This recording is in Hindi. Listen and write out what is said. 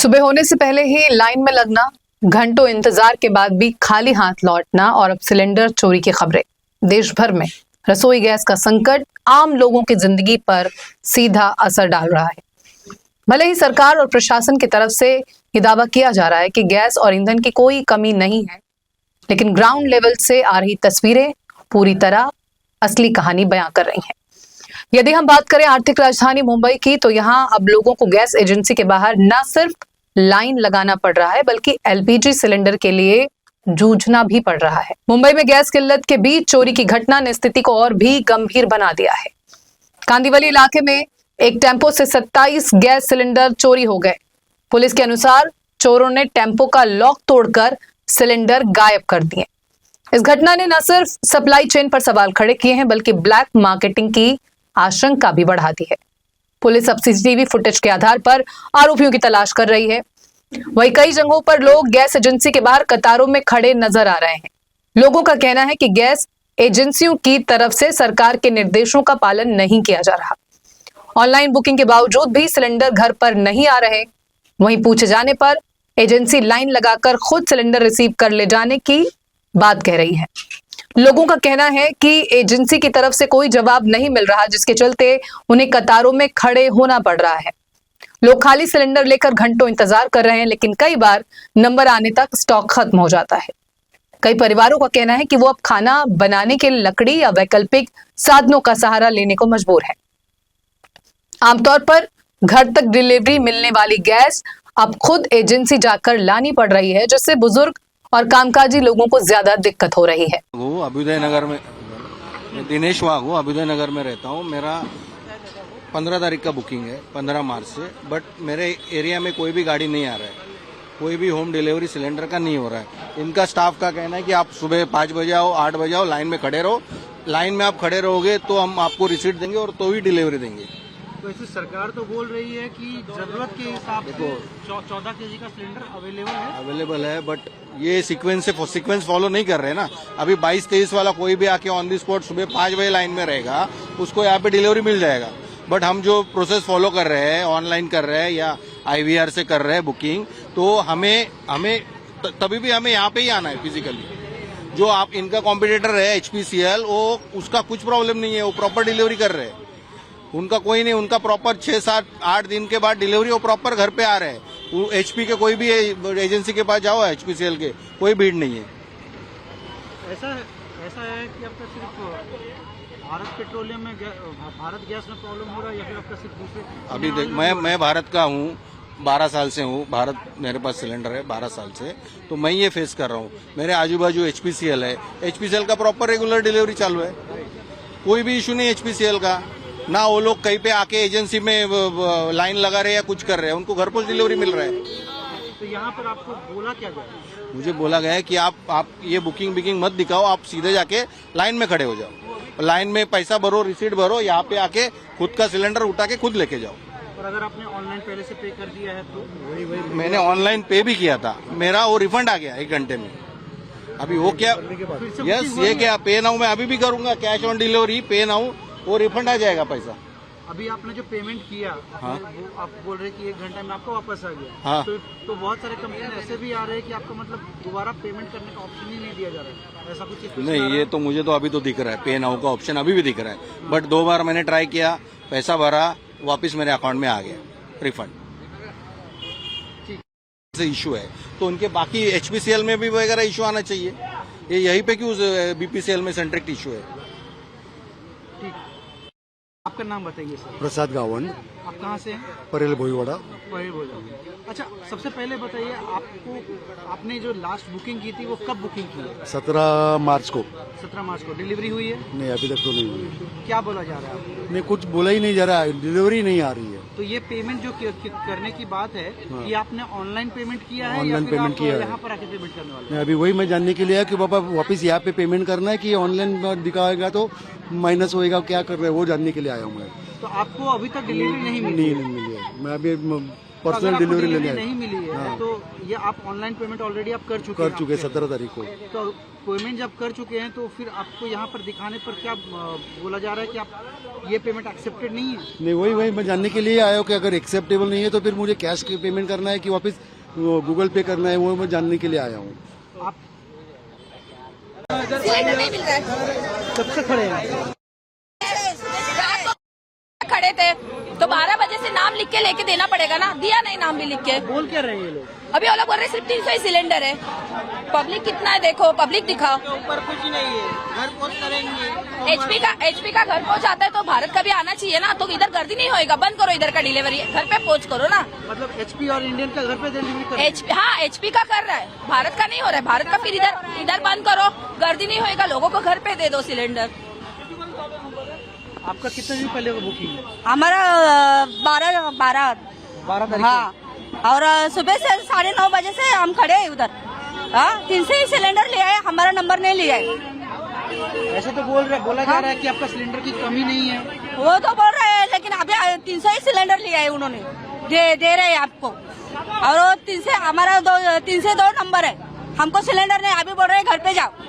सुबह होने से पहले ही लाइन में लगना, घंटों इंतजार के बाद भी खाली हाथ लौटना और अब सिलेंडर चोरी की खबरें। देश भर में रसोई गैस का संकट आम लोगों की जिंदगी पर सीधा असर डाल रहा है। भले ही सरकार और प्रशासन की तरफ से ये दावा किया जा रहा है कि गैस और ईंधन की कोई कमी नहीं है, लेकिन ग्राउंड लेवल से आ रही तस्वीरें पूरी तरह असली कहानी बयां कर रही हैं। यदि हम बात करें आर्थिक राजधानी मुंबई की, तो यहाँ अब लोगों को गैस एजेंसी के बाहर न सिर्फ लाइन लगाना पड़ रहा है, बल्कि एलपीजी सिलेंडर के लिए जूझना भी पड़ रहा है। मुंबई में गैस किल्लत के बीच चोरी की घटना ने स्थिति को और भी गंभीर बना दिया है। कांदिवली इलाके में एक टेम्पो से 27 गैस सिलेंडर चोरी हो गए। पुलिस के अनुसार चोरों ने टेम्पो का लॉक तोड़कर सिलेंडर गायब कर दिए। इस घटना ने न सिर्फ सप्लाई चेन पर सवाल खड़े किए हैं, बल्कि ब्लैक मार्केटिंग की आशंका भी बढ़ा दी है। पुलिस अब सीसीटीवी फुटेज के आधार पर आरोपियों की तलाश कर रही है। वहीं कई जगहों पर लोग गैस एजेंसी के बाहर कतारों में खड़े नजर आ रहे हैं। लोगों का कहना है कि गैस एजेंसियों की तरफ से सरकार के निर्देशों का पालन नहीं किया जा रहा। ऑनलाइन बुकिंग के बावजूद भी सिलेंडर घर पर नहीं आ रहे। वहीं पूछे जाने पर एजेंसी लाइन लगाकर खुद सिलेंडर रिसीव कर ले जाने की बात कह रही है। लोगों का कहना है कि एजेंसी की तरफ से कोई जवाब नहीं मिल रहा, जिसके चलते उन्हें कतारों में खड़े होना पड़ रहा है। लोग खाली सिलेंडर लेकर घंटों इंतजार कर रहे हैं, लेकिन कई बार नंबर आने तक स्टॉक खत्म हो जाता है। कई परिवारों का कहना है कि वो अब खाना बनाने के लिए लकड़ी या वैकल्पिक साधनों का सहारा लेने को मजबूर है। आमतौर पर घर तक डिलीवरी मिलने वाली गैस अब खुद एजेंसी जाकर लानी पड़ रही है, जिससे बुजुर्ग और कामकाजी लोगों को ज्यादा दिक्कत हो रही है। वो अभ्युदय नगर में, दिनेश वाघ हूँ, अभ्युदय नगर में रहता हूँ। मेरा 15 तारीख का बुकिंग है, 15 मार्च से, बट मेरे एरिया में कोई भी गाड़ी नहीं आ रहा है, कोई भी होम डिलीवरी सिलेंडर का नहीं हो रहा है। इनका स्टाफ का कहना है कि आप सुबह 5 बजे आओ, 8 बजे आओ, लाइन में खड़े रहो। लाइन में आप खड़े रहोगे तो हम आपको रिसीट देंगे और तो ही डिलीवरी देंगे। वैसे सरकार तो बोल रही है कि जरूरत के हिसाब से 14 केजी का सिलेंडर अवेलेबल है, बट ये सीक्वेंस फॉलो नहीं कर रहे ना। अभी 22-23 वाला कोई भी आके ऑन दी स्पॉट सुबह 5 बजे लाइन में रहेगा, उसको यहाँ पे डिलीवरी मिल जाएगा। बट हम जो प्रोसेस फॉलो कर रहे हैं, ऑनलाइन कर रहे हैं या IVR से कर रहे हैं बुकिंग, तो हमें तभी भी हमें यहाँ पे ही आना है फिजिकली। जो आप इनका कॉम्पिटिटर है HPCL, वो उसका कुछ प्रॉब्लम नहीं है, वो प्रॉपर डिलीवरी कर रहे हैं। उनका कोई नहीं, उनका प्रॉपर 6-7-8 दिन के बाद डिलीवरी वो प्रॉपर घर पे आ रहे हैं। HP के कोई भी एजेंसी के पास जाओ, HPCL के, कोई भीड़ नहीं है। ऐसा है कि अब तक सिर्फ भारत पेट्रोलियम में भारत गैस में प्रॉब्लम हो रहा है, या फिर अब तक सिर्फ दूसरे? अभी देख, मैं भारत का हूँ, 12 साल से हूँ भारत, मेरे पास सिलेंडर है 12 साल से, तो मैं ये फेस कर रहा हूँ। मेरे आजू बाजू HPCL है, HPCL का प्रॉपर रेगुलर डिलीवरी चालू है, कोई भी इशू नहीं HPCL का। ना वो लोग कहीं पे आके एजेंसी में लाइन लगा रहे हैं या कुछ कर रहे हैं, उनको घर पर डिलीवरी मिल रहा है। तो यहाँ पर आपको बोला क्या गया? मुझे बोला गया है कि आप ये बुकिंग मत दिखाओ, आप सीधे जाके लाइन में खड़े हो जाओ, लाइन में पैसा भरो, रिसीट भरो, यहाँ पे आके खुद का सिलेंडर उठा के खुद लेके जाओ। और अगर आपने ऑनलाइन पहले से पे कर दिया है तो? वही मैंने ऑनलाइन पे भी किया था, मेरा वो रिफंड आ गया 1 घंटे में। अभी वो क्या, यस, ये क्या पे नाउ मैं अभी भी करूंगा, कैश ऑन डिलीवरी पे नाउ, वो रिफंड आ जाएगा पैसा। अभी आपने जो पेमेंट किया, हाँ, वो आप बोल रहे कि 1 घंटे में आपको वापस आ गया। हाँ, तो बहुत सारे कंप्लेन ऐसे भी आ रहे हैं कि आपको मतलब दोबारा पेमेंट करने का ऑप्शन ही नहीं दिया जा रहा है, ऐसा कुछ नहीं। ये तो मुझे तो अभी तो दिख रहा है, पे नाउ का ऑप्शन अभी भी दिख रहा है, बट 2 बार मैंने ट्राई किया, पैसा भरा, वापिस मेरे अकाउंट में आ गया रिफंड। इशू है तो उनके बाकी HPCL में भी वगैरह इशू आना चाहिए, ये यहीं पे क्यों BPCL में सेंट्रिक इशू है? आपका नाम बताइए सर। प्रसाद गावन, आप कहाँ से हैं? परेल भोईवाड़ा। अच्छा, सबसे पहले बताइए, आपने जो लास्ट बुकिंग की थी वो कब बुकिंग की है? 17 मार्च को। 17 मार्च को डिलीवरी हुई है? नहीं, अभी तक तो नहीं हुई है। क्या बोला जा रहा है आपको? नहीं, कुछ बोला ही नहीं जा रहा है, डिलीवरी नहीं आ रही है। तो ये पेमेंट जो करने की बात है, हाँ। ये आपने ऑनलाइन पेमेंट किया है ऑनलाइन या फिर पेमेंट किया है। यहाँ पर आके पेमेंट करने वाले? नहीं, अभी वही मैं जानने के लिए है कि बाबा वापस यहाँ पे पेमेंट करना है कि ऑनलाइन दिखाएगा तो माइनस होएगा, क्या कर रहे हैं वो जानने के लिए आया हूँ मैं। तो आपको अभी तक डिलीवरी नहीं मिली? नहीं मिली है। मैं अभी तो अगर पर्सनल आपको डिलीवरी लेने नहीं मिली है हाँ। तो ये आप ऑनलाइन पेमेंट ऑलरेडी आप कर चुके हैं 17 तारीख को। तो पेमेंट जब कर चुके हैं तो फिर आपको यहाँ पर दिखाने पर क्या बोला जा रहा है कि आप ये पेमेंट एक्सेप्टेड नहीं है? नहीं, वही मैं जानने के लिए आया हूँ कि अगर एक्सेप्टेबल नहीं है तो फिर मुझे कैश की पेमेंट करना है कि वापस गूगल पे करना है, वो मैं जानने के लिए आया हूँ। आप सिलेंडर नहीं मिल रहा है। कब से खड़े हैं? खड़े थे तो 12 बजे से नाम लिख के लेके देना पड़ेगा ना, दिया नहीं नाम भी लिख के। बोल क्या रहे हैं ये लोग? अभी वो लोग बोल रहे सिर्फ 300 ही सिलेंडर है। पब्लिक कितना है देखो, पब्लिक दिखाओ। ऊपर कुछ नहीं है, घर पहुँच करेंगे। एचपी का घर पहुंच आता है तो भारत का भी आना चाहिए ना, तो इधर गर्दी नहीं होएगा, बंद करो इधर का डिलीवरी, घर पे पहुंच करो ना। मतलब एचपी और इंडियन का घर पे डिलीवरी कर एचपी, हाँ एचपी का कर रहा है, भारत का नहीं हो रहा है। भारत का फिर इधर बंद करो, गर्दी नहीं होएगा, लोगों को घर पे दे दो सिलेंडर। आपका कितने दिन पहले का बुकिंग है? हमारा 12 तारीख हाँ, और सुबह से 9:30 बजे से हम खड़े हैं उधर। हाँ, 300 ही सिलेंडर ले आए, हमारा नंबर नहीं लिया है। ऐसे तो बोला जा रहा है कि आपका सिलेंडर की कमी नहीं है। वो तो बोल रहे हैं, लेकिन अभी 300 ही सिलेंडर लिया है उन्होंने, दे रहे हैं आपको। और वो 300 हमारा 302 नंबर है, हमको सिलेंडर नहीं, अभी बोल रहे हैं घर पे जाओ।